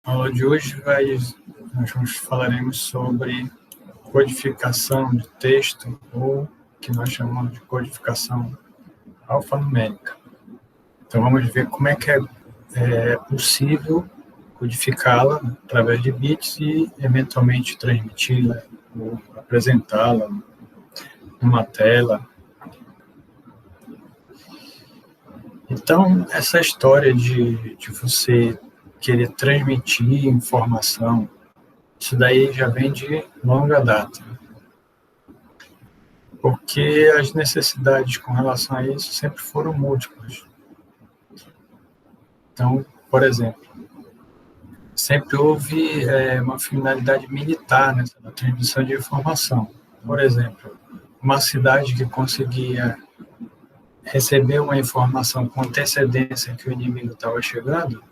A aula de hoje nós falaremos sobre codificação de texto, ou que nós chamamos de codificação alfanumérica. Então, vamos ver como é que é possível codificá-la através de bits e, eventualmente, transmiti-la ou apresentá-la numa tela. Então, essa história de você querer transmitir informação, isso daí já vem de longa data. Porque as necessidades com relação a isso sempre foram múltiplas. Então, por exemplo, sempre houve uma finalidade militar na transmissão de informação. Por exemplo, uma cidade que conseguia receber uma informação com antecedência que o inimigo estava chegando,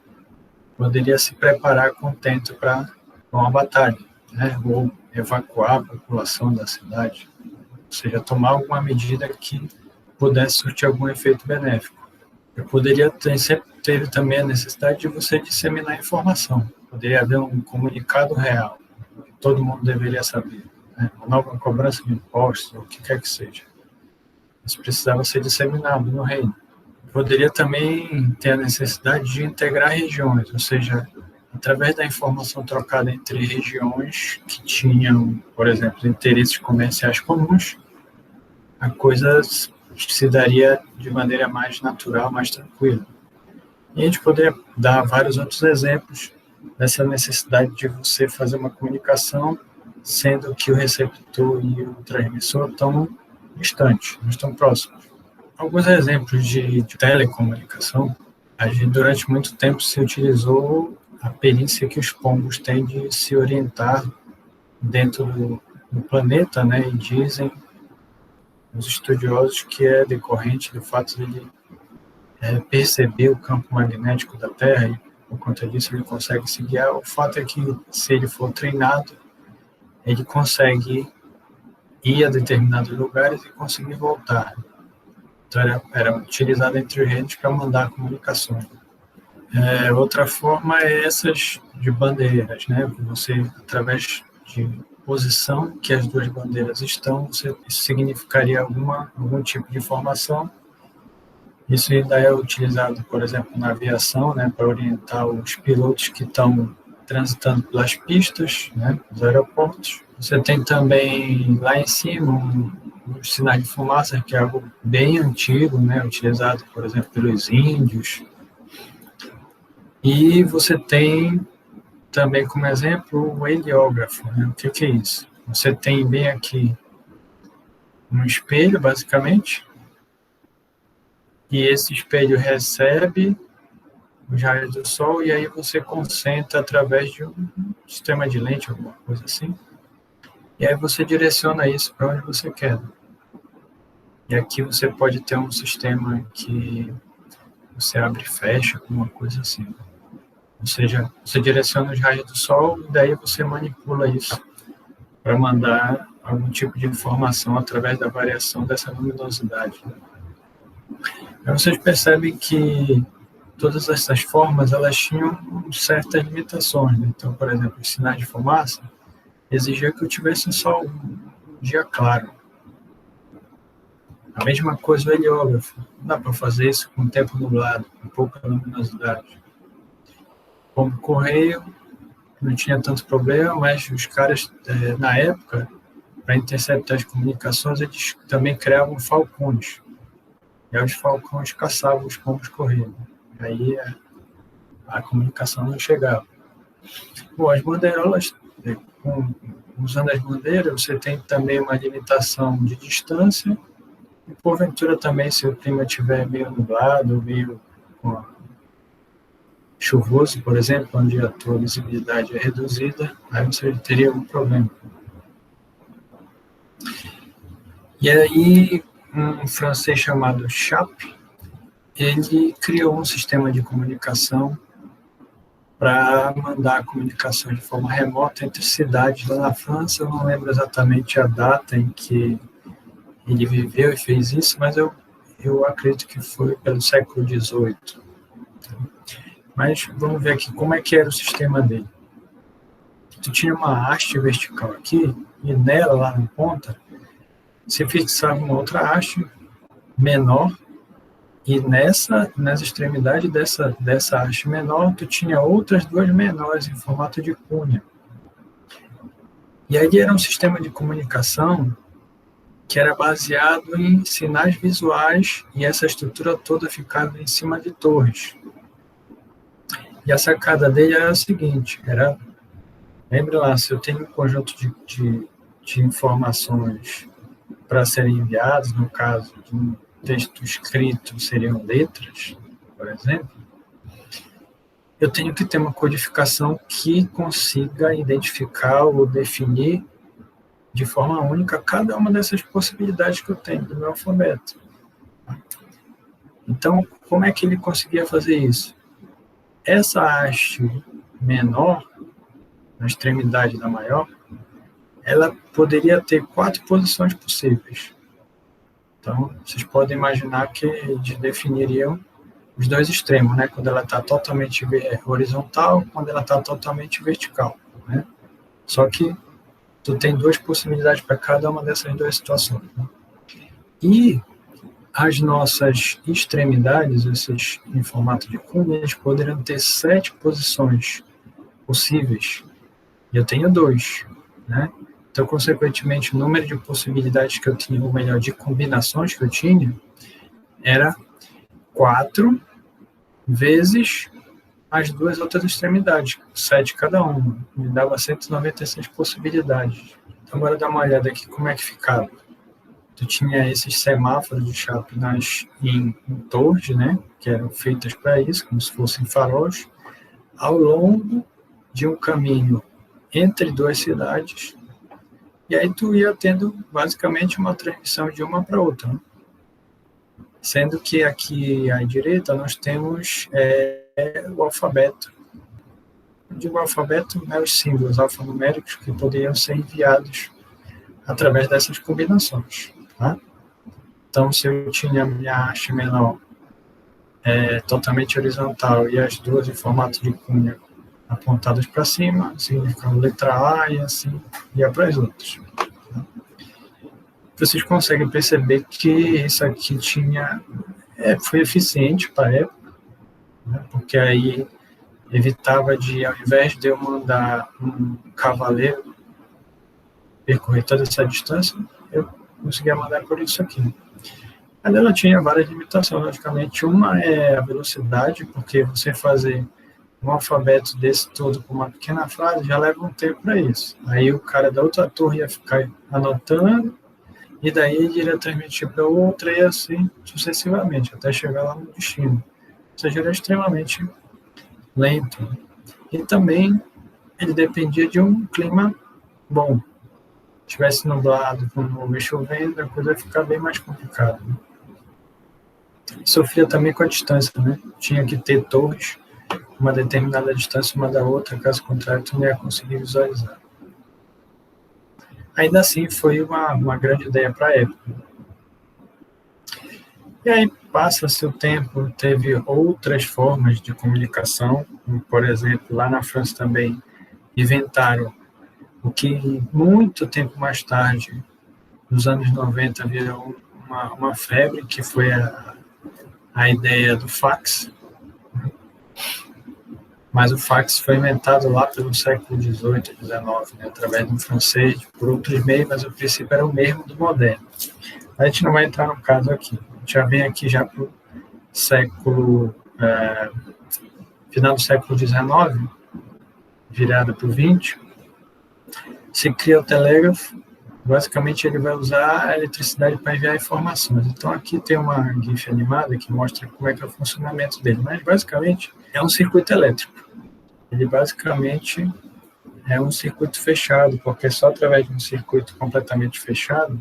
poderia se preparar com tempo para uma batalha, né? Ou evacuar a população da cidade, ou seja, tomar alguma medida que pudesse surtir algum efeito benéfico. Sempre teve também a necessidade de você disseminar informação. Poderia haver um comunicado real, que todo mundo deveria saber, né? Uma nova cobrança de impostos, ou o que quer que seja. Isso precisava ser disseminado no reino. Poderia também ter a necessidade de integrar regiões, ou seja, através da informação trocada entre regiões que tinham, por exemplo, interesses comerciais comuns, a coisa se daria de maneira mais natural, mais tranquila. E a gente poderia dar vários outros exemplos dessa necessidade de você fazer uma comunicação, sendo que o receptor e o transmissor estão distantes, não estão próximos. Alguns exemplos de telecomunicação, durante muito tempo se utilizou a perícia que os pombos têm de se orientar dentro do planeta, né? E dizem os estudiosos que é decorrente do fato de ele perceber o campo magnético da Terra e, por conta disso, ele consegue se guiar. O fato é que, se ele for treinado, ele consegue ir a determinados lugares e conseguir voltar. Então, era utilizado entre os reinos para mandar comunicações. Outra forma é essas de bandeiras, né? Você, através de posição que as duas bandeiras estão, isso significaria algum tipo de informação. Isso ainda é utilizado, por exemplo, na aviação, né, para orientar os pilotos que estão transitando pelas pistas, né, dos aeroportos. Você tem também lá em cima os sinais de fumaça, que é algo bem antigo, né, utilizado, por exemplo, pelos índios. E você tem também como exemplo o heliógrafo, né? O que é isso? Você tem bem aqui um espelho, basicamente, e esse espelho recebe os raios do sol e aí você concentra através de um sistema de lente, alguma coisa assim, e aí você direciona isso para onde você quer. E aqui você pode ter um sistema que você abre e fecha, alguma coisa assim. Ou seja, você direciona os raios do sol e daí você manipula isso para mandar algum tipo de informação através da variação dessa luminosidade. Aí vocês percebem que todas essas formas elas tinham certas limitações, né? Então, por exemplo, os sinais de fumaça exigia que eu tivesse só um dia claro. A mesma coisa o heliógrafo. Não dá para fazer isso com o tempo nublado, com pouca luminosidade. Como correio, não tinha tanto problema, mas os caras, na época, para interceptar as comunicações, eles também criavam falcões. E aí os falcões caçavam os pombos correios. Aí a comunicação não chegava. Bom, as bandeirolas, usando as bandeiras, você tem também uma limitação de distância, e porventura também, se o clima estiver meio nublado, meio chuvoso, por exemplo, onde a tua visibilidade é reduzida, aí você teria algum problema. E aí, um francês chamado Chappe, ele criou um sistema de comunicação para mandar a comunicação de forma remota entre cidades lá na França. Eu não lembro exatamente a data em que ele viveu e fez isso, mas eu acredito que foi pelo século XVIII. Mas vamos ver aqui como é que era o sistema dele. Tu tinha uma haste vertical aqui, e nela, lá na ponta, você fixava uma outra haste menor, e nessa extremidade dessa haste menor, tu tinha outras duas menores em formato de cunha. E aí era um sistema de comunicação que era baseado em sinais visuais, e essa estrutura toda ficava em cima de torres. E a sacada dele era a seguinte, lembre lá, se eu tenho um conjunto de informações para serem enviadas, no caso de um texto escrito seriam letras, por exemplo, eu tenho que ter uma codificação que consiga identificar ou definir de forma única cada uma dessas possibilidades que eu tenho do meu alfabeto. Então, como é que ele conseguia fazer isso? Essa haste menor, na extremidade da maior, ela poderia ter 4 posições possíveis. Então, vocês podem imaginar que eles definiriam os dois extremos, né? Quando ela está totalmente horizontal, quando ela está totalmente vertical, né? Só que tu tem 2 possibilidades para cada uma dessas 2 situações, né? E as nossas extremidades, esses em formato de cunha, eles poderiam ter 7 posições possíveis. E eu tenho 2, né? Então, consequentemente, o número de possibilidades que eu tinha, ou melhor, de combinações que eu tinha, era 4 vezes as 2 outras extremidades, 7 cada uma. Me dava 196 possibilidades. Então, agora dá uma olhada aqui como é que ficava. Tu tinha esses semáforos de chapinas em torres, né, que eram feitas para isso, como se fossem faróis, ao longo de um caminho entre 2 cidades, e aí tu ia tendo basicamente uma transmissão de uma para outra, né? Sendo que aqui à direita nós temos o alfabeto. Eu digo alfabeto, né, os símbolos alfanuméricos que poderiam ser enviados através dessas combinações. Tá? Então, se eu tinha a minha haste menor totalmente horizontal e as 2 em formato de cunha apontadas para cima, significava letra A e assim ia para as outras. Tá? Vocês conseguem perceber que isso aqui foi eficiente para a época, né? Porque aí evitava de, ao invés de eu mandar um cavaleiro percorrer toda essa distância, eu conseguia mandar por isso aqui. Mas ela tinha várias limitações, logicamente. Uma é a velocidade, porque você fazer um alfabeto desse todo com uma pequena frase já leva um tempo para isso. Aí o cara da outra torre ia ficar anotando, e daí ele iria transmitir para outra, e assim sucessivamente, até chegar lá no destino. Ou seja, era extremamente lento. E também ele dependia de um clima bom. Se tivesse nublado, com nuvem chovendo, a coisa ia ficar bem mais complicada. Né? Sofria também com a distância, né? Tinha que ter torres, uma determinada distância uma da outra, caso contrário, tu não ia conseguir visualizar. Ainda assim, foi uma grande ideia para a época. E aí, passa-se o tempo, teve outras formas de comunicação, como, por exemplo, lá na França também inventaram o que muito tempo mais tarde, nos anos 90, virou uma febre, que foi a ideia do fax. Mas o fax foi inventado lá pelo século XVIII, XIX, né, através de um francês, por outros meios, mas o princípio era o mesmo do moderno. A gente não vai entrar no caso aqui. A gente já vem aqui já para o final do século XIX, virada para o XX, se cria o telégrafo. Basicamente, ele vai usar a eletricidade para enviar informações. Então, aqui tem uma GIF animada que mostra como é que é o funcionamento dele. Mas, basicamente, é um circuito elétrico. Ele, basicamente, é um circuito fechado, porque só através de um circuito completamente fechado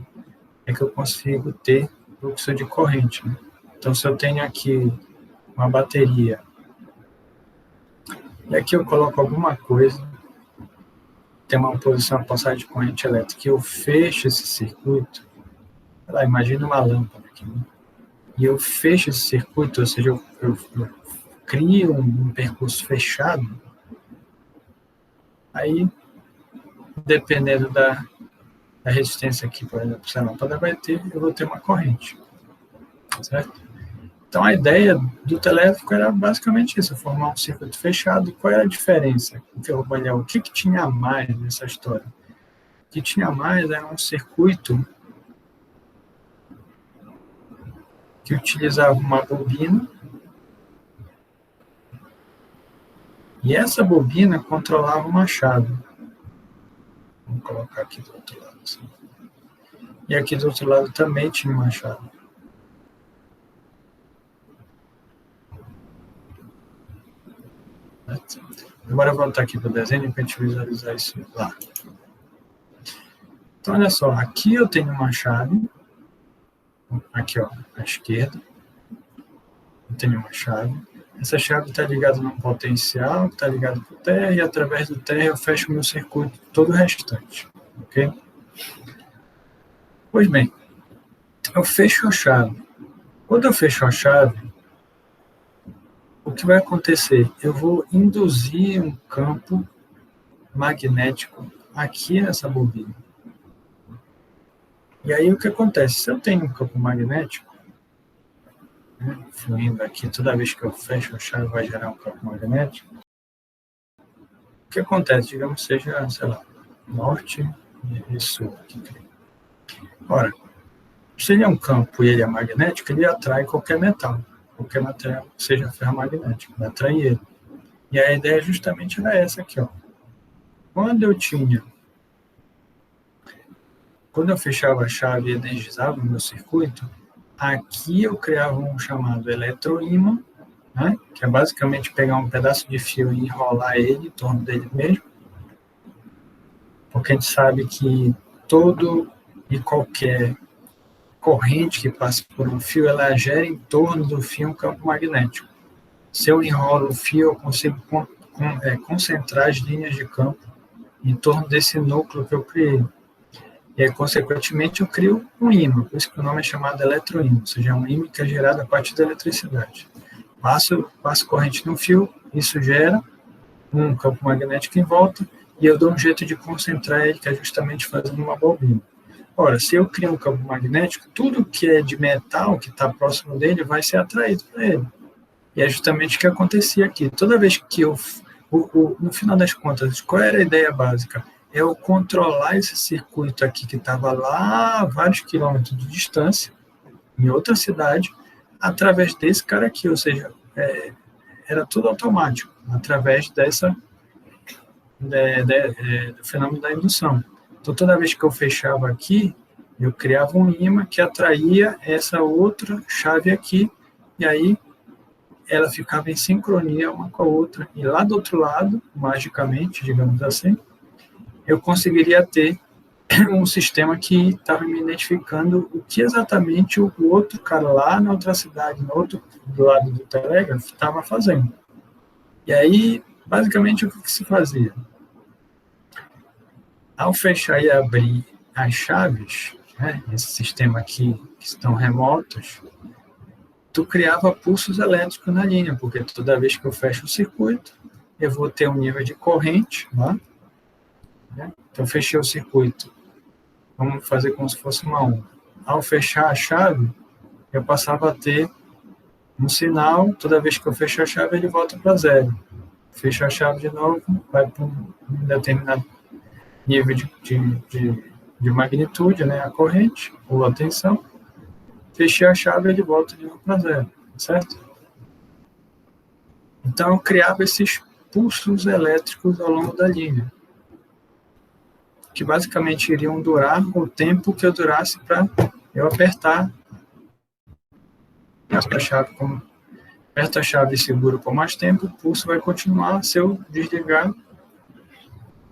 é que eu consigo ter fluxo de corrente. Né? Então, se eu tenho aqui uma bateria, e aqui eu coloco alguma coisa, tem uma posição, passagem de corrente elétrica, eu fecho esse circuito, imagina uma lâmpada aqui, né? E eu fecho esse circuito, ou seja, eu crio um percurso fechado, aí, dependendo da resistência que, por exemplo, essa lâmpada vai ter, eu vou ter uma corrente, certo? Então, a ideia do telégrafo era basicamente isso, formar um circuito fechado. Qual era a diferença? O que tinha a mais nessa história? O que tinha a mais era um circuito que utilizava uma bobina, e essa bobina controlava uma chave. Vamos colocar aqui do outro lado. Assim. E aqui do outro lado também tinha uma chave. Agora eu vou voltar aqui para o desenho para a gente visualizar isso lá. Então, olha só, aqui eu tenho uma chave, aqui ó, à esquerda, eu tenho uma chave. Essa chave está ligada num potencial, está ligada para o TR, e através do TR eu fecho o meu circuito todo o restante, ok? Pois bem, eu fecho a chave. Quando eu fecho a chave, o que vai acontecer? Eu vou induzir um campo magnético aqui nessa bobina. E aí o que acontece? Se eu tenho um campo magnético, né, fluindo aqui, toda vez que eu fecho a chave vai gerar um campo magnético, o que acontece? Digamos que seja, sei lá, norte e sul. Ora, se ele é um campo e ele é magnético, ele atrai qualquer metal. Qualquer material que seja ferromagnético, vai atrair ele. E a ideia justamente era essa aqui, ó. Quando eu fechava a chave e energizava o meu circuito, aqui eu criava um chamado eletroímã, né, que é basicamente pegar um pedaço de fio e enrolar ele em torno dele mesmo, porque a gente sabe que todo e qualquer corrente que passa por um fio, ela gera em torno do fio um campo magnético. Se eu enrolo o fio, eu consigo concentrar as linhas de campo em torno desse núcleo que eu criei. E aí, consequentemente, eu crio um ímã, por isso que o nome é chamado eletroímã, ou seja, é um ímã que é gerado a partir da eletricidade. Passo corrente no fio, isso gera um campo magnético em volta, e eu dou um jeito de concentrar ele, que é justamente fazendo uma bobina. Ora, se eu crio um campo magnético, tudo que é de metal, que está próximo dele, vai ser atraído para ele. E é justamente o que acontecia aqui. Toda vez que no final das contas, qual era a ideia básica? É eu controlar esse circuito aqui que estava lá a vários quilômetros de distância, em outra cidade, através desse cara aqui, ou seja, era tudo automático, através do fenômeno da indução. Então, toda vez que eu fechava aqui, eu criava um ímã que atraía essa outra chave aqui, e aí ela ficava em sincronia uma com a outra. E lá do outro lado, magicamente, digamos assim, eu conseguiria ter um sistema que estava me identificando o que exatamente o outro cara lá na outra cidade, do lado do telégrafo, estava fazendo. E aí, basicamente, o que se fazia? Ao fechar e abrir as chaves, né, esse sistema aqui, que estão remotos, tu criava pulsos elétricos na linha, porque toda vez que eu fecho o circuito, eu vou ter um nível de corrente lá, né? Então, fechei o circuito. Vamos fazer como se fosse uma onda. Ao fechar a chave, eu passava a ter um sinal, toda vez que eu fecho a chave, ele volta para zero. Fecho a chave de novo, vai para um determinado nível de magnitude, né, a corrente, ou a tensão. Fechei a chave, ele volta de novo para zero, certo? Então, eu criava esses pulsos elétricos ao longo da linha, que basicamente iriam durar o tempo que eu durasse para eu apertar a chave. Como aperto a chave e seguro por mais tempo, o pulso vai continuar. Se eu desligar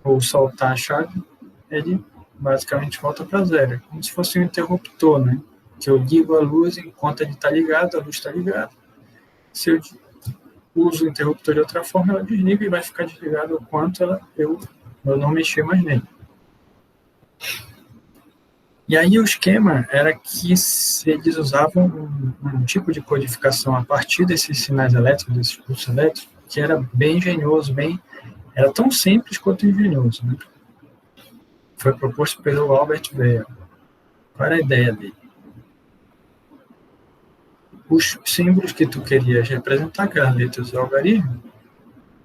ou soltar a chave, ele basicamente volta para zero. É como se fosse um interruptor, né? Que eu ligo a luz enquanto ele está ligado, a luz está ligada. Se eu uso o interruptor de outra forma, ela desliga e vai ficar desligada o quanto eu não mexer mais nele. E aí o esquema era que eles usavam um tipo de codificação a partir desses sinais elétricos, desses pulsos elétricos, que era bem engenhoso, era tão simples quanto engenhoso, né? Foi proposto pelo Albert Bell. Qual era a ideia dele? Os símbolos que tu querias representar, aquelas letras do algarismo,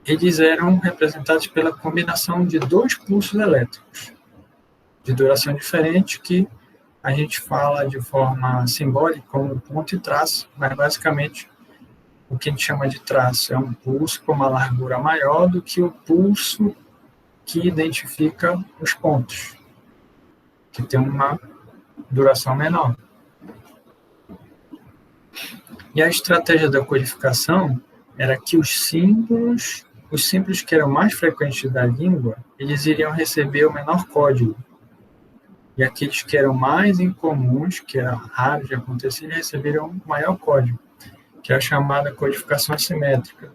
eles eram representados pela combinação de dois pulsos elétricos, de duração diferente, que a gente fala de forma simbólica como ponto e traço, mas basicamente o que a gente chama de traço é um pulso com uma largura maior do que o pulso que identifica os pontos, que tem uma duração menor. E a estratégia da codificação era que os símbolos que eram mais frequentes da língua, eles iriam receber o menor código. E aqueles que eram mais incomuns, que eram raros de acontecer, receberam o maior código, que é a chamada codificação assimétrica.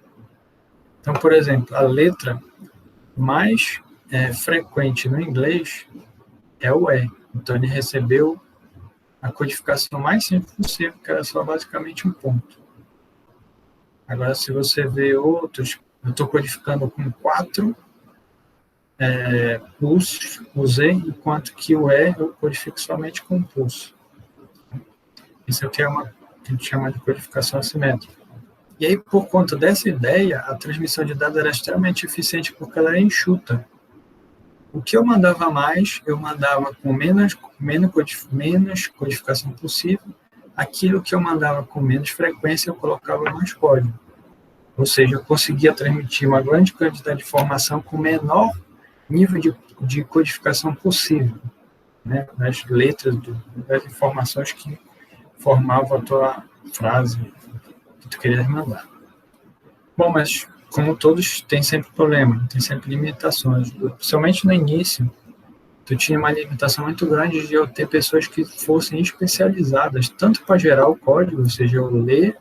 Então, por exemplo, a letra mais frequente no inglês é o E. Então, ele recebeu a codificação mais simples possível, que era só basicamente um ponto. Agora, se você vê outros, eu estou codificando com 4 pulsos, o Z, enquanto que o E eu codifico somente com um pulso. Isso aqui é uma que a gente chama de codificação assimétrica. E aí, por conta dessa ideia, a transmissão de dados era extremamente eficiente porque ela era enxuta. O que eu mandava mais, eu mandava com menos codificação possível. Aquilo que eu mandava com menos frequência, eu colocava mais código. Ou seja, eu conseguia transmitir uma grande quantidade de informação com o menor nível de codificação possível, né? Das letras, das informações que formavam a tua frase que tu querias mandar. Bom, mas como todos, tem sempre problema, tem sempre limitações. Principalmente no início, tu tinha uma limitação muito grande de eu ter pessoas que fossem especializadas, tanto para gerar o código, ou seja, eu ler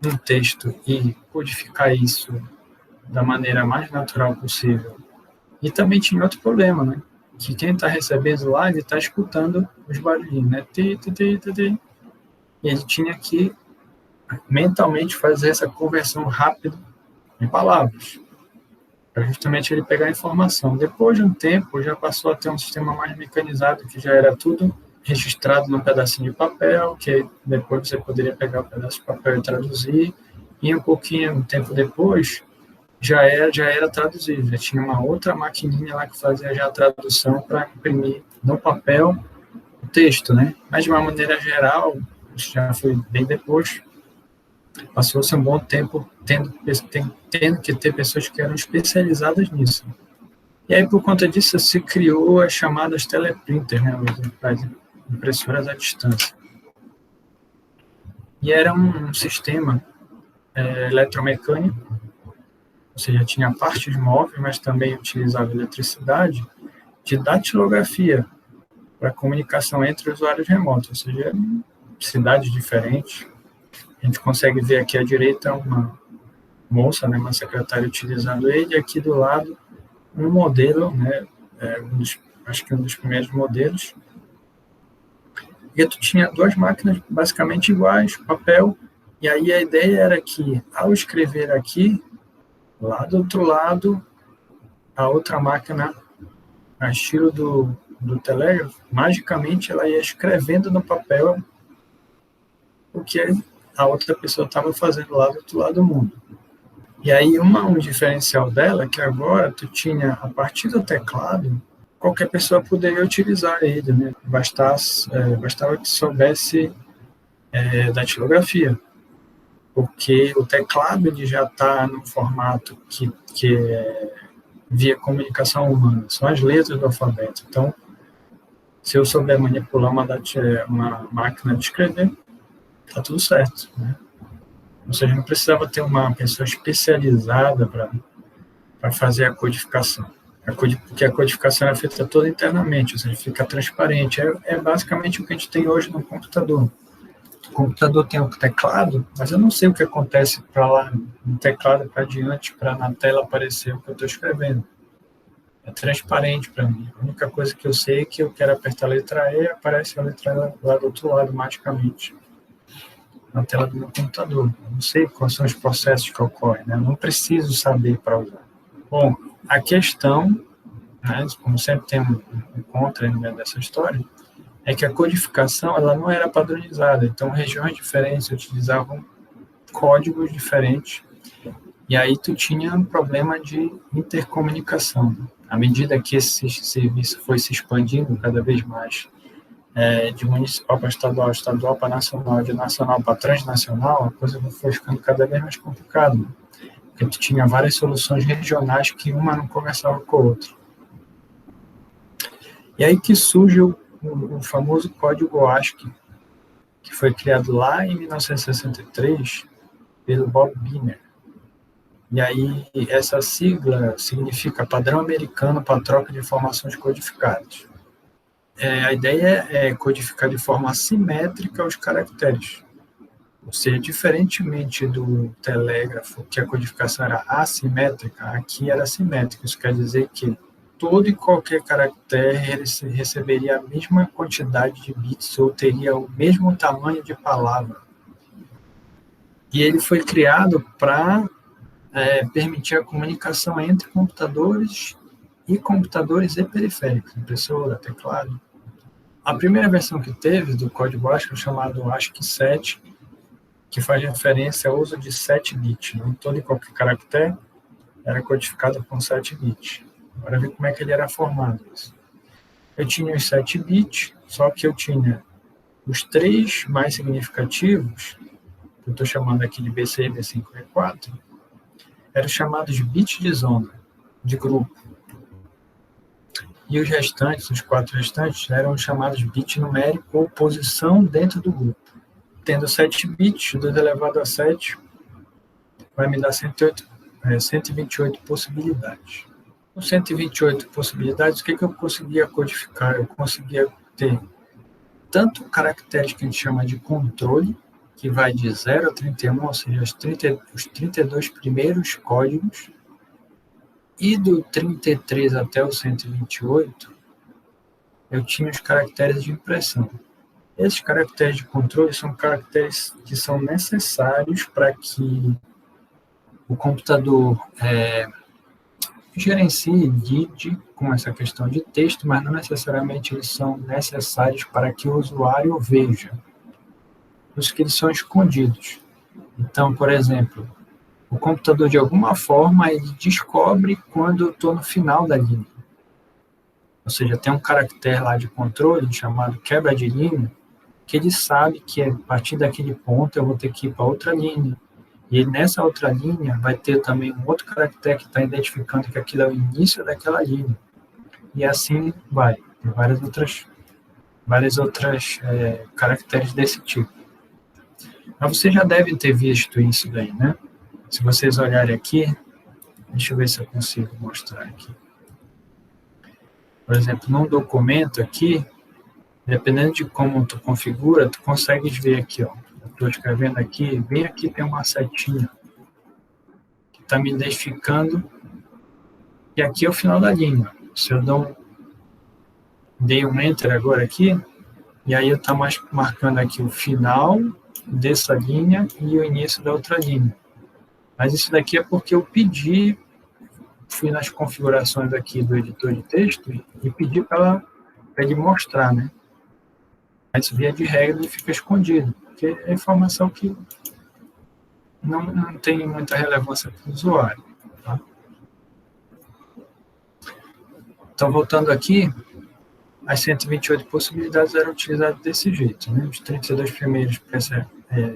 um texto e codificar isso da maneira mais natural possível. E também tinha outro problema, né? Que quem está recebendo lá, ele está escutando os barulhinhos, né? E ele tinha que mentalmente fazer essa conversão rápida em palavras, para justamente ele pegar a informação. Depois de um tempo, já passou a ter um sistema mais mecanizado, que já era tudo registrado num pedacinho de papel, que depois você poderia pegar o pedaço de papel e traduzir, e um tempo depois, já era traduzido, já tinha uma outra maquininha lá que fazia já a tradução para imprimir no papel o texto, né? Mas de uma maneira geral, isso já foi bem depois, passou-se um bom tempo tendo que ter pessoas que eram especializadas nisso. E aí, por conta disso, se criou as chamadas teleprinters, né? As impressoras à distância. E era um sistema eletromecânico, ou seja, tinha partes móveis, mas também utilizava eletricidade, de datilografia para comunicação entre usuários remotos, ou seja, cidades diferentes. A gente consegue ver aqui à direita uma moça, né, uma secretária utilizando ele, e aqui do lado um modelo, né, acho que um dos primeiros modelos. E tu tinha 2 máquinas basicamente iguais, papel, e aí a ideia era que, ao escrever aqui, lá do outro lado, a outra máquina, a estilo do telégrafo, magicamente ela ia escrevendo no papel o que a outra pessoa estava fazendo lá do outro lado do mundo. E aí um diferencial dela é que agora tu tinha, a partir do teclado, qualquer pessoa poderia utilizar ele, né? Bastava que soubesse datilografia, porque o teclado ele já está no formato que é via comunicação humana, são as letras do alfabeto. Então, se eu souber manipular uma máquina de escrever, está tudo certo, né? Ou seja, não precisava ter uma pessoa especializada para fazer a codificação. Porque a codificação é feita toda internamente, ou seja, fica transparente. É basicamente o que a gente tem hoje no computador. O computador tem um teclado, mas eu não sei o que acontece para lá, no teclado para diante, para na tela aparecer o que eu estou escrevendo. É transparente para mim. A única coisa que eu sei é que eu quero apertar a letra E e aparece a letra E lá do outro lado, magicamente, na tela do meu computador. Eu não sei quais são os processos que ocorrem, né? Eu não preciso saber para usar. Bom, a questão, né, como sempre tem um contra no meio dessa história, é que a codificação ela não era padronizada. Então, regiões diferentes utilizavam códigos diferentes, e aí tu tinha um problema de intercomunicação. À medida que esse serviço foi se expandindo cada vez mais, de municipal para estadual, estadual para nacional, de nacional para transnacional, a coisa foi ficando cada vez mais complicada, porque tu tinha várias soluções regionais que uma não conversava com a outra. E aí que surge o famoso código ASCII, que foi criado lá em 1963 pelo Bob Biner. E aí essa sigla significa Padrão Americano para Troca de Informações Codificadas. A ideia é codificar de forma assimétrica os caracteres. Ou seja, diferentemente do telégrafo, que a codificação era assimétrica, aqui era simétrica. Isso quer dizer que todo e qualquer caractere receberia a mesma quantidade de bits ou teria o mesmo tamanho de palavra. E ele foi criado para permitir a comunicação entre computadores e periféricos, impressora, teclado. A primeira versão que teve do código ASCII é chamado ASCII 7, que faz referência ao uso de 7 bits. Né? Todo e qualquer caractere era codificado com 7 bits. Agora ver como é que ele era formado. Eu tinha os 7 bits, só que eu tinha os 3 mais significativos, que eu estou chamando aqui de BC, B5 e B4, eram chamados bits de zona, de grupo. E os restantes, os 4 restantes, eram chamados bit numérico ou posição dentro do grupo. Tendo 7 bits, 2 elevado a 7 vai me dar 128 possibilidades. Com 128 possibilidades, o que eu conseguia codificar? Eu conseguia ter tanto caracteres que a gente chama de controle, que vai de 0 a 31, ou seja, os 32 primeiros códigos, e do 33 até o 128, eu tinha os caracteres de impressão. Esses caracteres de controle são caracteres que são necessários para que o computador gerencie, lide com essa questão de texto, mas não necessariamente eles são necessários para que o usuário veja. Por isso que eles são escondidos. Então, por exemplo, o computador, de alguma forma, ele descobre quando eu estou no final da linha. Ou seja, tem um caractere lá de controle chamado quebra de linha, que ele sabe que a partir daquele ponto eu vou ter que ir para outra linha. E nessa outra linha vai ter também um outro caractere que está identificando que aquilo é o início daquela linha. E assim vai. Tem várias outras caracteres desse tipo. Mas vocês já devem ter visto isso daí, né? Se vocês olharem aqui, deixa eu ver se eu consigo mostrar aqui. Por exemplo, num documento aqui, dependendo de como tu configura, tu consegue ver aqui, ó. Eu estou escrevendo aqui, bem aqui tem uma setinha que está me identificando que aqui é o final da linha. Se eu dei um Enter agora aqui, e aí eu estou marcando aqui o final dessa linha e o início da outra linha. Mas isso daqui é porque eu fui nas configurações aqui do editor de texto e pedi para ele mostrar, né? Mas via de regra ele fica escondido, porque é informação que não tem muita relevância para o usuário. Tá? Então, voltando aqui, as 128 possibilidades eram utilizadas desse jeito, né? Os 32 primeiros para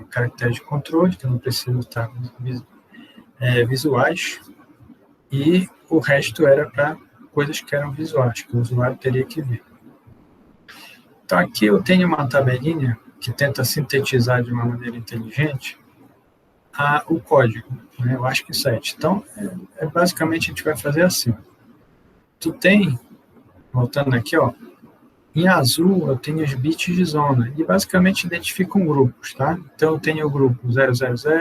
caracteres de controle, que não precisam estar visuais, e o resto era para coisas que eram visuais, que o usuário teria que ver. Então, aqui eu tenho uma tabelinha que tenta sintetizar de uma maneira inteligente o código, né? Eu acho que 7. Então, basicamente, a gente vai fazer assim. Tu tem, voltando aqui, ó, em azul eu tenho os bits de zona, e basicamente identificam grupos, tá? Então, eu tenho o grupo 000,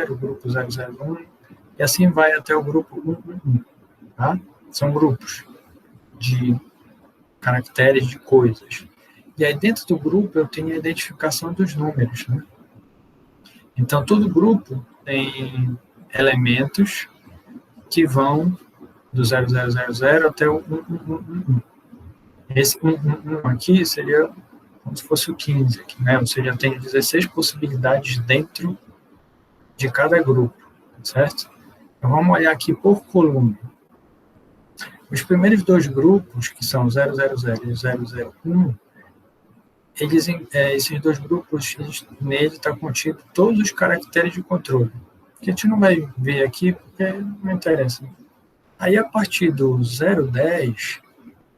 o grupo 001, e assim vai até o grupo 111, tá? São grupos. de caracteres, de coisas. E aí, dentro do grupo, eu tenho a identificação dos números, né? Então, todo grupo tem elementos que vão do 0000 até o 1111. Esse 111 aqui seria como se fosse o 15, aqui, né? Ou seja, tem 16 possibilidades dentro de cada grupo, certo? Então, vamos olhar aqui por coluna. Os primeiros dois grupos, que são 000 e 001, esses dois grupos, nele está contido todos os caracteres de controle, que a gente não vai ver aqui porque não interessa. Aí, a partir do 010,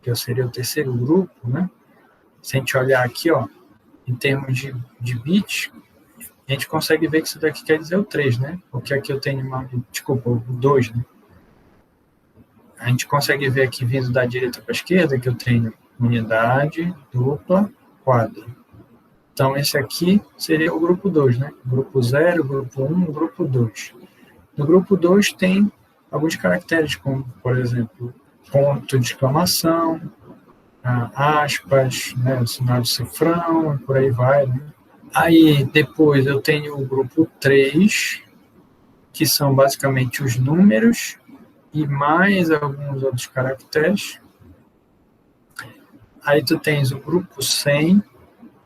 que seria o terceiro grupo, né? Se a gente olhar aqui, ó, em termos de bits, a gente consegue ver que isso daqui quer dizer o 3, né? Porque aqui eu tenho o 2, né? A gente consegue ver aqui, vindo da direita para a esquerda, que eu tenho unidade, dupla, quadro. Então, esse aqui seria o grupo 2, né? Grupo 0, grupo 1, grupo 2. No grupo 2 tem alguns caracteres, como, por exemplo, ponto de exclamação, aspas, né? O sinal de cifrão, e por aí vai, né? Aí, depois, eu tenho o grupo 3, que são basicamente os números e mais alguns outros caracteres. Aí tu tens o grupo 100,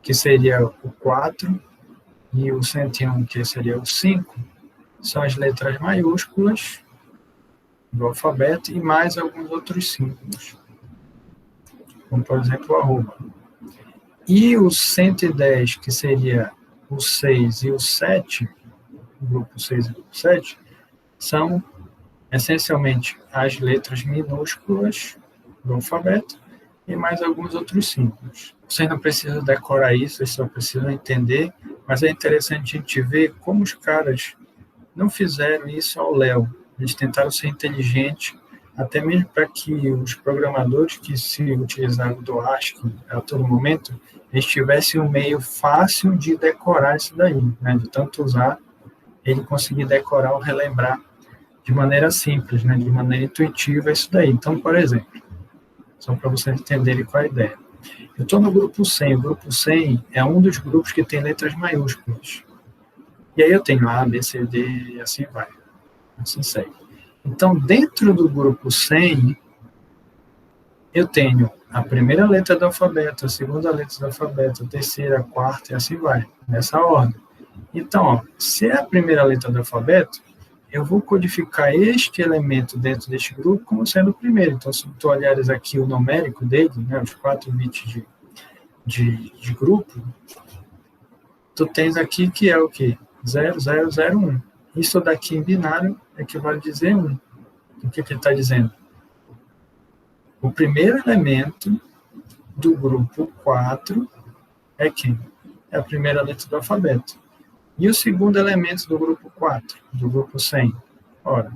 que seria o 4, e o 101, que seria o 5, são as letras maiúsculas do alfabeto e mais alguns outros símbolos, como, por exemplo, o arroba. E o 110, que seria o 6 e o 7, o grupo 6 e o grupo 7, são essencialmente as letras minúsculas do alfabeto e mais alguns outros símbolos. Vocês não precisam decorar isso, vocês só precisam entender, mas é interessante a gente ver como os caras não fizeram isso ao léu. Eles tentaram ser inteligentes, até mesmo para que os programadores que se utilizavam do ASCII a todo momento, eles tivessem um meio fácil de decorar isso daí, né? De tanto usar, ele conseguir decorar ou relembrar de maneira simples, né? De maneira intuitiva isso daí. Então, por exemplo, só para vocês entenderem qual é a ideia. Eu estou no grupo 100. O grupo 100 é um dos grupos que tem letras maiúsculas. E aí eu tenho A, B, C, D e assim vai. Assim segue. Então, dentro do grupo 100, eu tenho a primeira letra do alfabeto, a segunda letra do alfabeto, a terceira, a quarta e assim vai, nessa ordem. Então, ó, se é a primeira letra do alfabeto, eu vou codificar este elemento dentro deste grupo como sendo o primeiro. Então, se tu olhares aqui o numérico dele, né, os 4 bits de grupo, tu tens aqui que é o quê? 0001. Isso daqui em binário equivale a dizer 1. O que ele está dizendo? O primeiro elemento do grupo 4 é quem? É a primeira letra do alfabeto. E o segundo elemento do grupo 4, do grupo 100? Ora,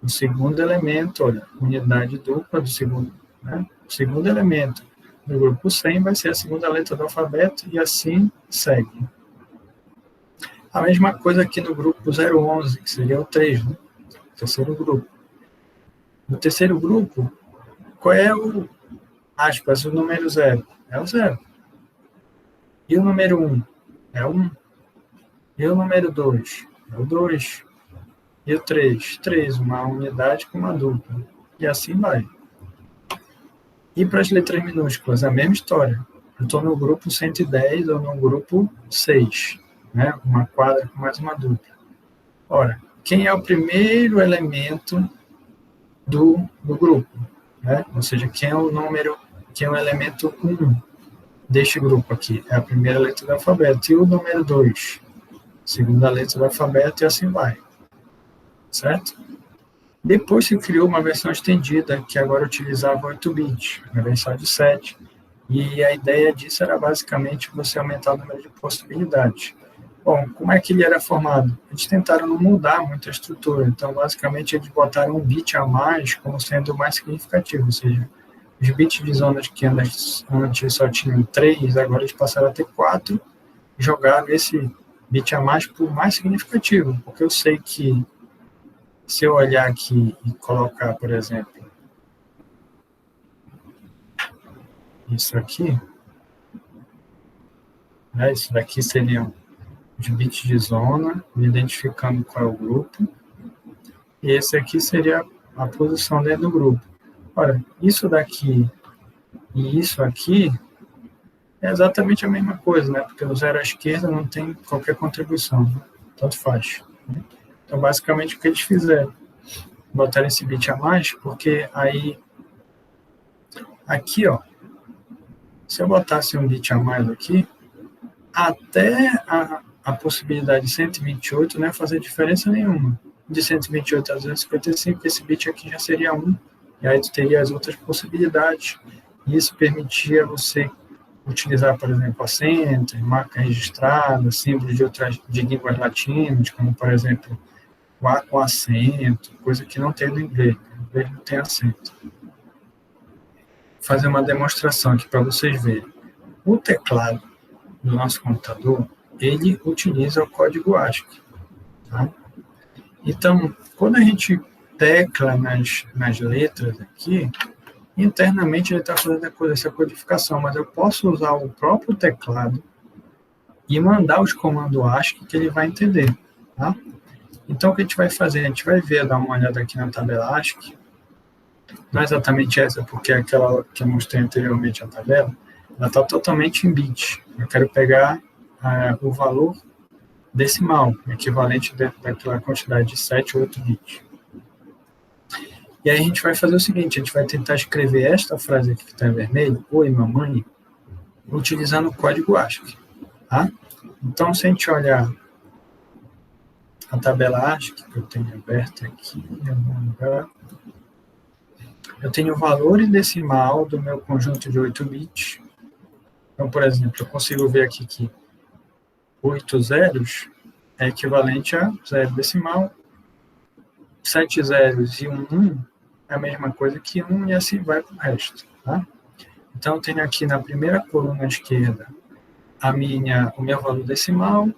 o segundo elemento, olha, unidade dupla do segundo, né? O segundo elemento do grupo 100 vai ser a segunda letra do alfabeto e assim segue. A mesma coisa aqui no grupo 011, que seria o 3, né? O terceiro grupo. No terceiro grupo, qual é o, aspas, o número 0? É o 0. E o número 1? É o 1. E o número 2? É o 2. E o 3? 3, uma unidade com uma dupla. E assim vai. E para as letras minúsculas, a mesma história. Eu estou no grupo 110 ou no grupo 6, né? Uma quadra com mais uma dupla. Ora, quem é o primeiro elemento do grupo? Né? Ou seja, quem é o elemento 1 deste grupo aqui? É a primeira letra do alfabeto. E o número 2? Segunda letra do alfabeto e assim vai. Certo? Depois se criou uma versão estendida, que agora utilizava 8 bits, uma versão de 7. E a ideia disso era basicamente você aumentar o número de possibilidades. Bom, como é que ele era formado? Eles tentaram não mudar muito a estrutura, então basicamente eles botaram um bit a mais como sendo o mais significativo, ou seja, os bits de zonas que antes só tinham 3, agora eles passaram a ter 4, e jogaram esse bit a mais por mais significativo, porque eu sei que se eu olhar aqui e colocar, por exemplo, isso aqui, né? Isso daqui seriam os bits de zona, identificando qual é o grupo, e esse aqui seria a posição dentro do grupo. Ora, isso daqui e isso aqui é exatamente a mesma coisa, né? Porque o zero à esquerda não tem qualquer contribuição, né? Tanto faz. Então, basicamente, o que eles fizeram? Botaram esse bit a mais, porque aí, aqui, ó, se eu botasse um bit a mais aqui, até a possibilidade de 128 não ia fazer diferença nenhuma. De 128 a 255, esse bit aqui já seria 1, e aí tu teria as outras possibilidades. E isso permitia você utilizar, por exemplo, acento, marca registrada, símbolos de línguas latinas, como, por exemplo, o A com acento, coisa que não tem no inglês. No inglês não tem acento. Vou fazer uma demonstração aqui para vocês verem. O teclado do nosso computador, ele utiliza o código ASCII. Tá? Então, quando a gente tecla nas letras aqui, internamente ele está fazendo essa codificação, mas eu posso usar o próprio teclado e mandar os comandos ASCII que ele vai entender. Tá? Então, o que a gente vai fazer? A gente vai ver, dar uma olhada aqui na tabela ASCII. Não é exatamente essa, porque aquela que eu mostrei anteriormente, a tabela, ela está totalmente em bit. Eu quero pegar o valor decimal, equivalente daquela quantidade de 7 ou 8 bits. E aí a gente vai fazer o seguinte, a gente vai tentar escrever esta frase aqui que está em vermelho, oi mamãe, utilizando o código ASCII. Tá? Então, se a gente olhar a tabela ASCII, que eu tenho aberta aqui, eu tenho o valor em decimal do meu conjunto de 8 bits. Então, por exemplo, eu consigo ver aqui que 8 zeros é equivalente a 0 decimal, 7 zeros e 1 é a mesma coisa que 1 e assim vai para o resto. Tá? Então, eu tenho aqui na primeira coluna à esquerda o meu valor decimal,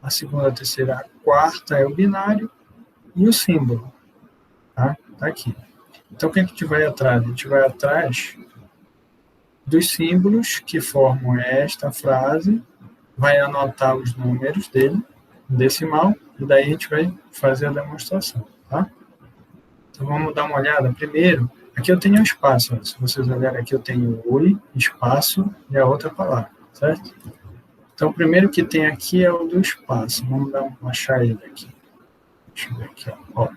a segunda, a terceira, a quarta é o binário e o símbolo. Tá aqui. Então, o que a gente vai atrás? A gente vai atrás dos símbolos que formam esta frase, vai anotar os números dele, decimal, e daí a gente vai fazer a demonstração. Tá? Então, vamos dar uma olhada. Primeiro, aqui eu tenho um espaço. Se vocês olharem aqui, eu tenho oi, espaço e a outra palavra, certo? Então, o primeiro que tem aqui é o do espaço. Vamos achar ele aqui. Deixa eu ver aqui, ó.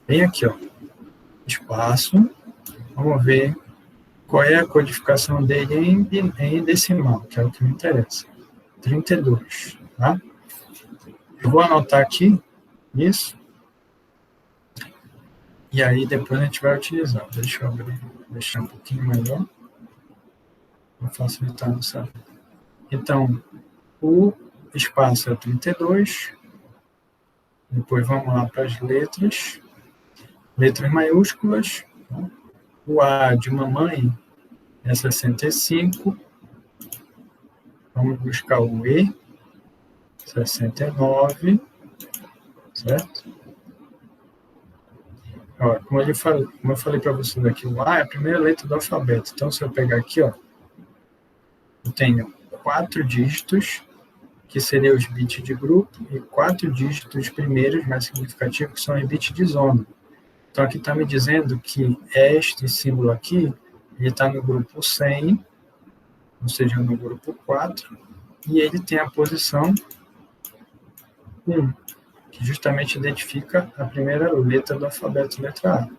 Bem aqui, ó. Espaço. Vamos ver qual é a codificação dele em decimal, que é o que me interessa. 32, tá? Eu vou anotar aqui isso. E aí depois a gente vai utilizar. Deixa eu abrir, deixar um pouquinho melhor. Vou facilitar a nossa. Então, o espaço é 32. Depois vamos lá para as letras. Letras maiúsculas. Tá? O A de mamãe é 65. Vamos buscar o E, 69. Certo? Ó, como eu falei para vocês aqui, o A é a primeira letra do alfabeto. Então, se eu pegar aqui, ó, eu tenho 4 dígitos, que seriam os bits de grupo, e 4 dígitos primeiros, mais significativos, que são os bits de zona. Então, aqui está me dizendo que este símbolo aqui, ele está no grupo 100, ou seja, no grupo 4, e ele tem a posição 1, que justamente identifica a primeira letra do alfabeto, letra A.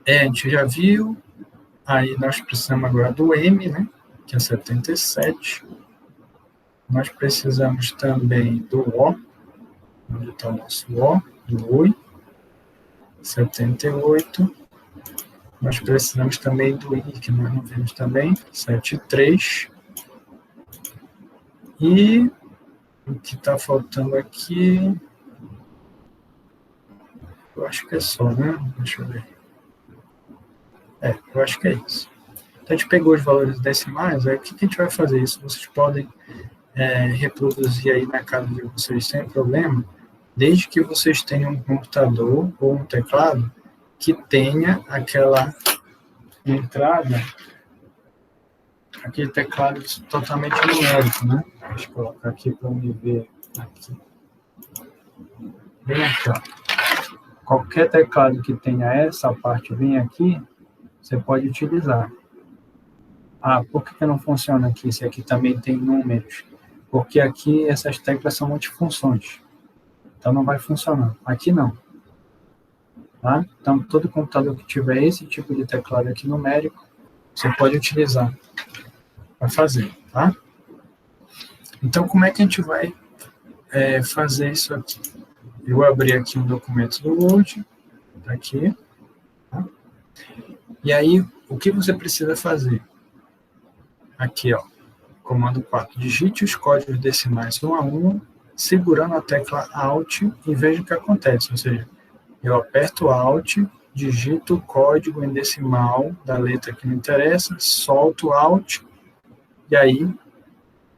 A gente já viu, aí nós precisamos agora do M, né, que é 77. Nós precisamos também do O, onde está o nosso O, do Oi, 78. Nós precisamos também do I, que nós não vimos também, 73. E o que está faltando aqui, eu acho que é só, né? Deixa eu ver. Eu acho que é isso. Então, a gente pegou os valores decimais, aí o que a gente vai fazer? Isso vocês podem reproduzir aí na casa de vocês sem problema, desde que vocês tenham um computador ou um teclado que tenha aquela de entrada, aquele teclado totalmente numérico, né? Deixa eu colocar aqui para me ver aqui. Bem aqui, ó. Qualquer teclado que tenha essa parte bem aqui, você pode utilizar. Ah, por que não funciona aqui? Se aqui também tem números. Porque aqui essas teclas são multifunções. Então não vai funcionar. Aqui não. Tá? Então todo computador que tiver esse tipo de teclado aqui numérico, você pode utilizar para fazer. Tá? Então como é que a gente vai fazer isso aqui? Eu vou abrir aqui um documento do Word. Tá aqui. Tá? E aí, o que você precisa fazer? Aqui, ó. Comando 4. Digite os códigos decimais 1 a 1, segurando a tecla Alt e veja o que acontece. Ou seja, eu aperto Alt, digito o código em decimal da letra que me interessa, solto Alt, e aí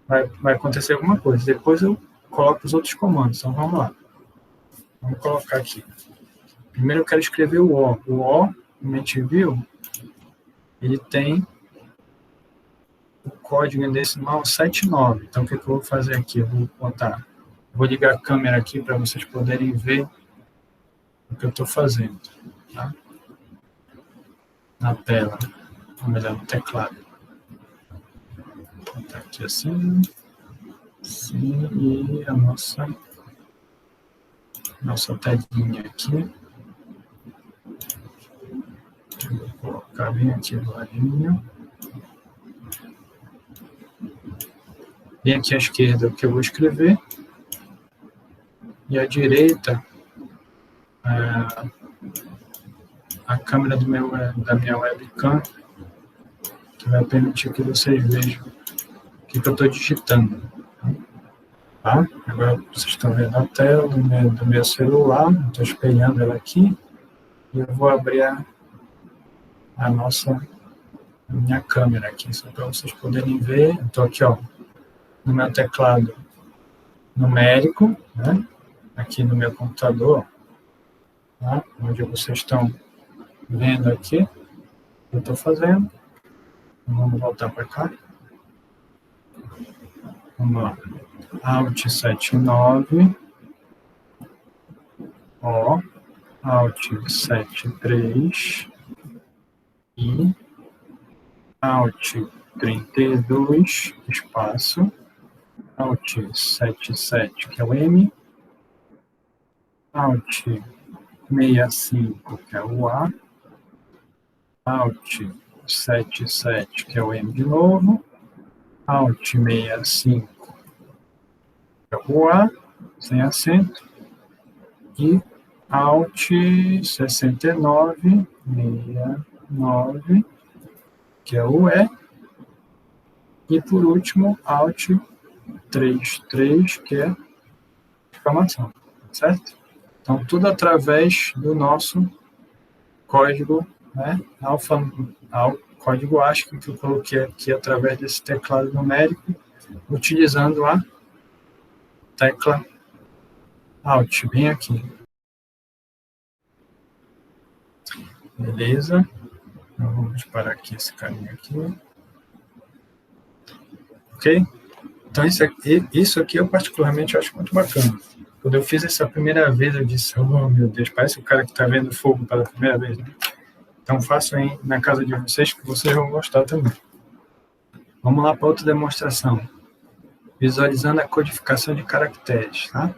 vai acontecer alguma coisa. Depois eu coloco os outros comandos. Então, vamos lá. Vamos colocar aqui. Primeiro eu quero escrever o O. O O, como a gente viu, ele tem o código em decimal 79. Então, o que eu vou fazer aqui? Eu vou botar... Vou ligar a câmera aqui para vocês poderem ver o que eu estou fazendo. Tá? Na tela. Ou melhor, no teclado. Vou botar aqui assim. Assim, e a nossa telinha aqui. Vou colocar bem aqui do ladinho. Bem aqui à esquerda o que eu vou escrever. E à direita, a câmera da minha webcam, que vai permitir que vocês vejam o que eu estou digitando. Tá? Agora vocês estão vendo a tela do meu celular, estou espelhando ela aqui, e eu vou abrir a minha câmera aqui, só para vocês poderem ver. Estou aqui, ó, no meu teclado numérico, né? Aqui no meu computador, tá? Onde vocês estão vendo aqui o que eu estou fazendo. Vamos voltar para cá. Vamos lá. Alt 79, O, Alt 73 e Alt 32, espaço, Alt 77, que é o M, Alt 65, que é o A, Alt 77, que é o M de novo, Alt 65, que é o A, sem acento, e Alt 69, 69, que é o E, e por último, Alt 33, que é exclamação, certo? Então, tudo através do nosso código, né, código ASCII que eu coloquei aqui através desse teclado numérico, utilizando a tecla Alt, bem aqui. Beleza? Então, vamos parar aqui esse caminho aqui. Ok? Então, isso aqui eu particularmente acho muito bacana. Quando eu fiz essa primeira vez, eu disse, oh, meu Deus, parece o cara que está vendo fogo pela primeira vez. Né? Então, façam aí na casa de vocês, que vocês vão gostar também. Vamos lá para outra demonstração. Visualizando a codificação de caracteres, tá?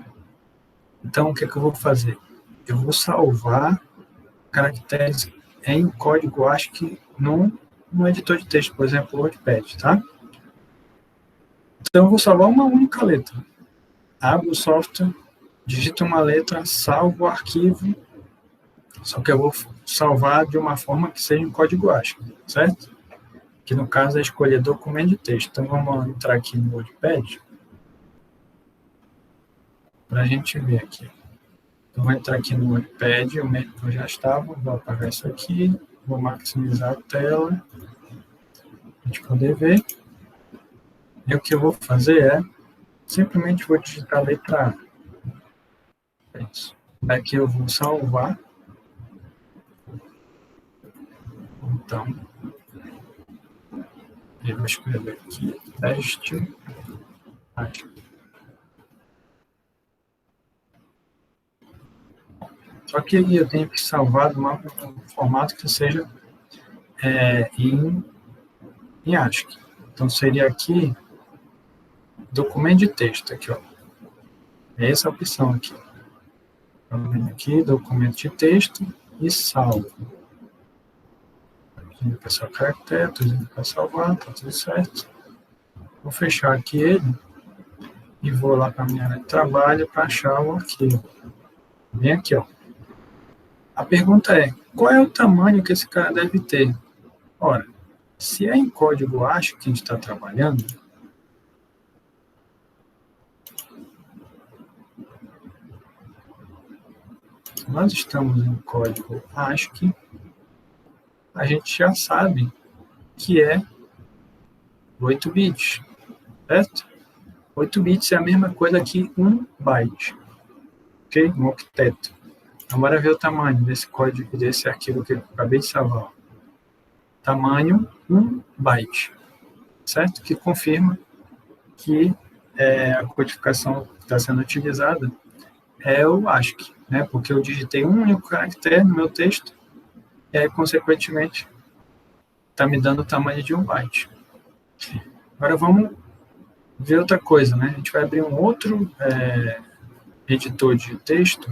Então, o que eu vou fazer? Eu vou salvar caracteres em código ASCII no editor de texto, por exemplo, o WordPad, tá? Então, eu vou salvar uma única letra. Abro o software, digito uma letra, salvo o arquivo, só que eu vou salvar de uma forma que seja em código ASCII, certo? Que no caso é escolher documento de texto. Então, vamos entrar aqui no WordPad para a gente ver aqui. Então, vou entrar aqui no WordPad, o mesmo que eu já estava, vou apagar isso aqui, vou maximizar a tela, para a gente poder ver. E o que eu vou fazer é, simplesmente vou digitar a letra A. É isso. Aqui eu vou salvar. Então, Eu vou escrever aqui, teste. Só que eu tenho que salvar um formato que seja em ASCII. Então, seria aqui, documento de texto, aqui, ó. É essa opção aqui. Então, aqui, documento de texto e salvo. Aqui, pessoal, caractere, tudo indo para salvar, tá tudo certo. Vou fechar aqui ele e vou lá para a minha área de trabalho para achar o arquivo. Vem aqui, ó. A pergunta é, qual é o tamanho que esse cara deve ter? Ora, se é em código ASCII que a gente está trabalhando, se nós estamos em código ASCII, a gente já sabe que é 8 bits, certo? 8 bits é a mesma coisa que 1 byte, ok? Um octeto. Agora ver o tamanho desse código, desse arquivo que eu acabei de salvar. Tamanho 1 byte, certo? Que confirma que a codificação que está sendo utilizada é o ASCII, né? Porque eu digitei um único caractere no meu texto e aí, consequentemente, está me dando o tamanho de 1 byte. Agora vamos ver outra coisa, né? A gente vai abrir um outro editor de texto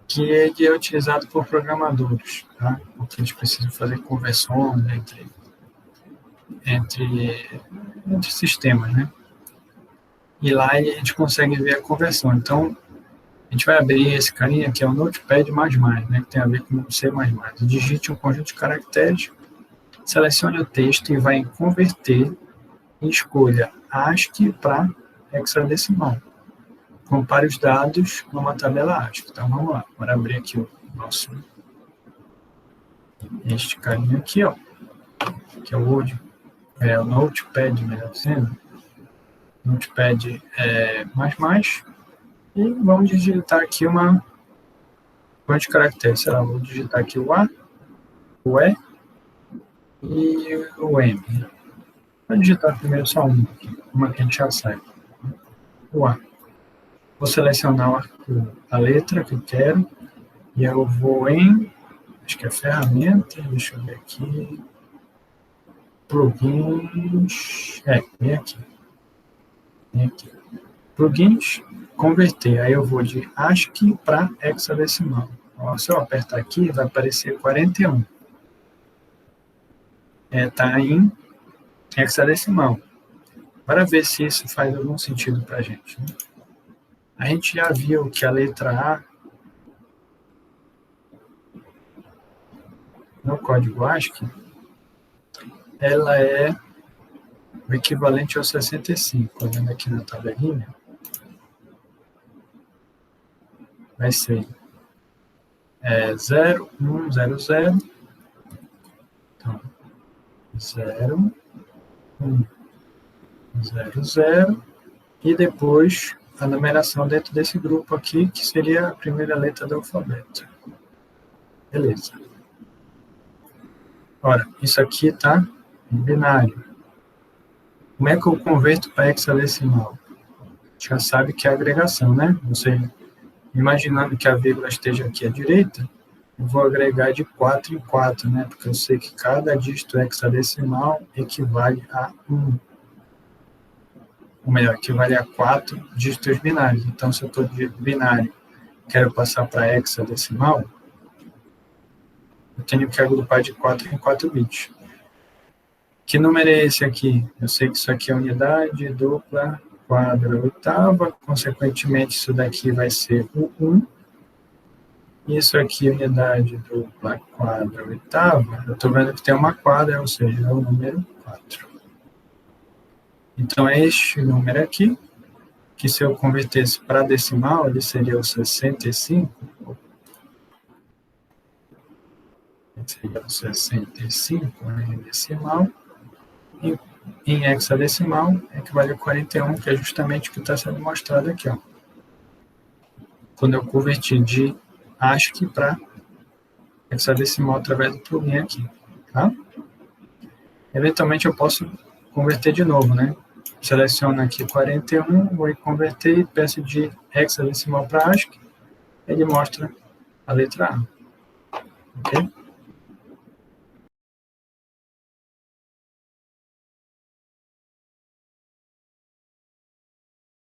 que ele é utilizado por programadores, tá? Porque eles precisam fazer conversões entre sistemas, né? E lá a gente consegue ver a conversão. Então, a gente vai abrir esse carinha que é o Notepad++, né? Que tem a ver com C++. Digite um conjunto de caracteres, selecione o texto e vai converter e escolha ASCII para hexadecimal. Compare os dados numa tabela ASCII. Então, vamos lá. Bora abrir aqui o nosso... Este carinha aqui, ó. Que é o Word. O Notepad, melhor dizendo. Notepad mais. E vamos digitar aqui uma quantidade de caracteres. Sei lá, vou digitar aqui o A, o E e o M. Vou digitar primeiro só uma que a gente já sabe. O A. Vou selecionar a letra que eu quero e eu vou em, acho que é ferramenta, deixa eu ver aqui, plugins, vem aqui. Plugins, converter, aí eu vou de ASCII para hexadecimal. Ó, se eu apertar aqui, vai aparecer 41. Está em hexadecimal. Para ver se isso faz algum sentido para a gente. Né? A gente já viu que a letra A, no código ASCII, ela é o equivalente ao 65. Olhando aqui na tabelinha, vai ser 0, 1, 0, 0. Então, 0, 1, 0, 0. E depois a numeração dentro desse grupo aqui, que seria a primeira letra do alfabeto. Beleza. Ora, isso aqui está em binário. Como é que eu converto para hexadecimal? Já sabe que é agregação, né? Você, imaginando que a vírgula esteja aqui à direita, eu vou agregar de 4 em 4, né? Porque eu sei que cada dígito hexadecimal equivale a 1. Ou melhor, equivale a 4 dígitos binários. Então, se eu estou de binário quero passar para hexadecimal, eu tenho que agrupar de 4 em 4 bits. Que número é esse aqui? Eu sei que isso aqui é unidade, dupla, quadra, oitava. Consequentemente, isso daqui vai ser o 1. Isso aqui, unidade, dupla, quadra, oitava. Eu estou vendo que tem uma quadra, ou seja, é o número 4. Então, é este número aqui, que se eu convertesse para decimal, ele seria o 65. Seria o 65 em decimal. E em hexadecimal, equivale a 41, que é justamente o que está sendo mostrado aqui. Ó. Quando eu converti de ASCII para hexadecimal através do plugin aqui. Tá? Eventualmente, eu posso converter de novo, né? Seleciono aqui 41, vou converter e peço de hexadecimal para ASCII, ele mostra a letra A. Ok?